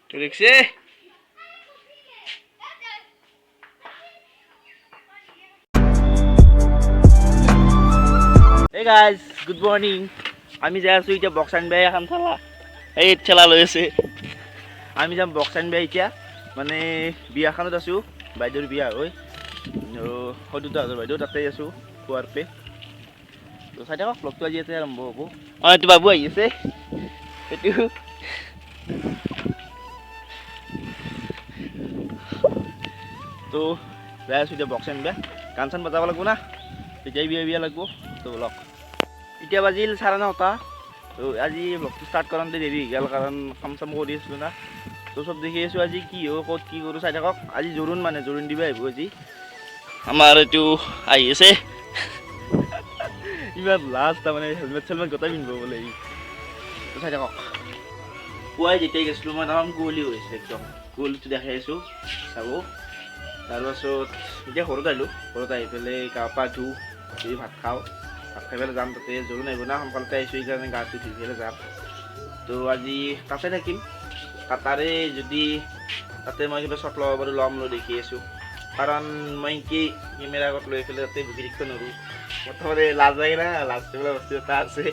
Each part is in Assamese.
দেখছে Hey guys, good morning. আমি যাই আছো এতিয়া বক্সান বাই এখন ঠেলা এই ঠেলা লৈ আছে আমি যাম বক্সান বাই এতিয়া মানে বিয়াখনত আছো বাইদেউৰ বিয়া হয় সদুতা বাইদেউ তাতে আছো পুৱাৰ পে তো চাই থাকক ব্লগটো আজি ইয়াতে আৰম্ভ হ'ব এইটো বাবু আহি আছে এইটো তো যাই আছো এতিয়া বক্সান বাই গান চান বজাব লাগিব না তেতিয়াই বিয়া লাগিব তো ব্লগ এতিয়া বাজিল 9:30 তো আজি ব্লগটো ষ্টাৰ্ট কৰোঁতে দেৰি গ'ল কাৰণ কাম চাম কৰি আছিলোঁ না তো চব দেখি আছোঁ আজি কি হয় ক'ত কি কৰোঁ চাই থাকক আজি জোৰোণ মানে জোৰোণ দিব আহিব আজি আমাৰ এইটো আহি আছে ইমান লাজ তাৰমানে হেলমেট চেলমেট গোটাই পিন্ধিব বোলে তো চাই থাকক পুৱাই যেতিয়াই গৈছিলোঁ মই তামাম কুঁৱলী হৈ আছে একদম কুঁৱলীটো দেখাই আছোঁ চাব তাৰপাছত এতিয়া ঘৰত আহিলোঁ ঘৰত আহি পেলাই গা পা ধুওঁ ভাত খাওঁ ভাত খাই পেলাই যাম তাতে জোৰোণ আহিব না সোনকালতে আহিছোঁ সেইকাৰণে গাটো ধুই পেলাই যাম তো আজি তাতে থাকিম তাৰে যদি তাতে মই কিবা শ্বট ল'ব পাৰোঁ ল'ম লৈ দেখি আছোঁ কাৰণ মই কি কেমেৰা আগত লৈ পেলাই তাতে বহি থাকিব নোৱাৰোঁ প্ৰথমতে লাজ লাগে না লাজ কৰিবলৈ বস্তু এটা আছে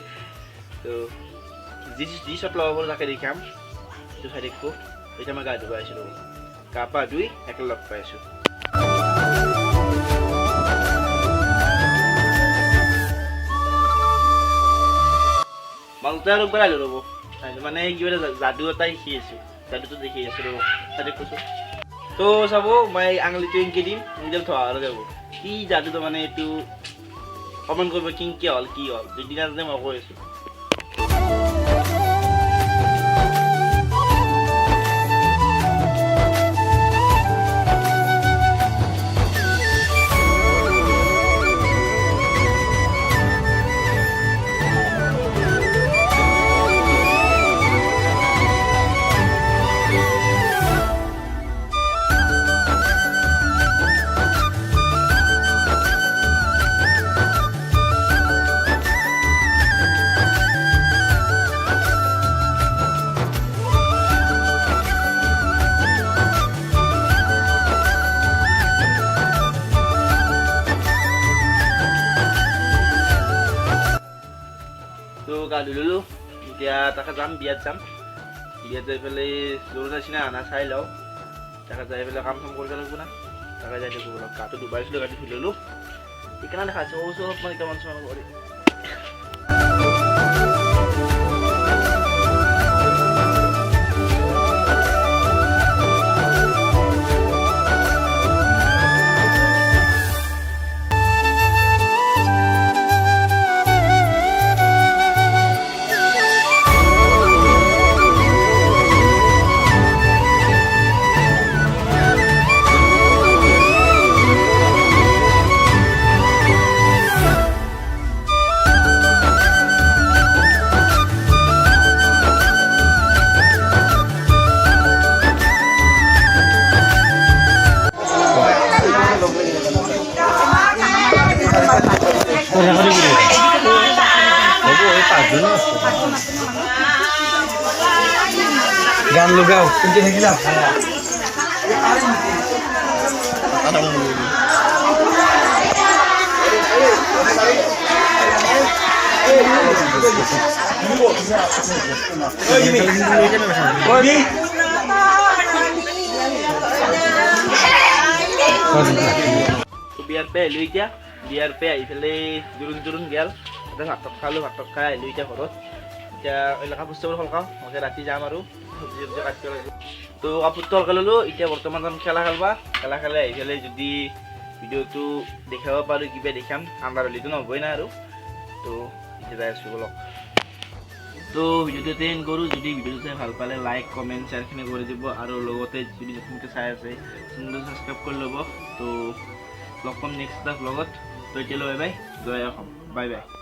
তো যি শ্বট ল'ব পাৰোঁ তাকে দেখাম সেইটো চাই দেখোঁ এতিয়া মই গা ধুব আহিছিলোঁ গা পা ধুই একেলগে লগ পাই আছোঁ মাজতে আৰু একবাৰ আহিলোঁ ৰ'ব মানে কিবা এটা যাদু এটা শিকি আছোঁ যাদুটো দেখি আছোঁ ৰ'ব তাতে কৈছোঁ তো চাব মই আঙুলিটো এংকি দিম নিজে থোৱা আৰু যাব কি যাদুটো মানে এইটো কমেণ্ট কৰিব কি হ'ল যদি নাজানে মই কৈ আছোঁ তো গা ধুই ল'লোঁ এতিয়া তাকে যাম বিয়াত যাই পেলাই জোৰোণ আছে না আনা চাই লওঁ তাকে যাই পেলাই কাম চাম কৰিব লাগিব না তাকে যাই থাকোঁ অলপ গাটো ডুবাইছিলোঁ গাটো ধুই ল'লোঁ সেইকাৰণে দেখাইছোঁ অলপ মানে কেইটামান চামান কৰি গান লগাও কিন্তু থাকিলা বিয়াৰ পে আহিলোঁ এতিয়া বিয়াৰ পে আহি পেলাই জোৰোণ গেল তাতে ভাত খালোঁ ভাত খাই আহিলোঁ এতিয়া ঘৰত এতিয়া এইবিলাক কাপোৰ চাপোৰ সলকাওঁ মই ৰাতি যাম আৰু চব্জি কাটিব লাগিব তো কাপোৰটো সলকাই ল'লোঁ এতিয়া বৰ্তমান যাম খেলা খেলাই আহি পেলাই যদি ভিডিঅ'টো দেখাব পাৰোঁ কিবা দেখাম আন্ধাৰ হ'লেতো নহ'বই না আৰু তো এতিয়া যাই আছোঁ বলক তো ভিডিঅ'টো এণ্ড কৰোঁ যদি ভিডিঅ'টো চাই ভাল পালে লাইক কমেণ্ট শ্বেয়াৰখিনি কৰি দিব আৰু লগতে যদি নতুনকৈ চাই আছে চেনেলটো ছাবস্ক্ৰাইব কৰি ল'ব তো লগ পাম নেক্সট এটা ব্লগত তো এতিয়ালৈ বাই বাই জয় অসম বাই বাই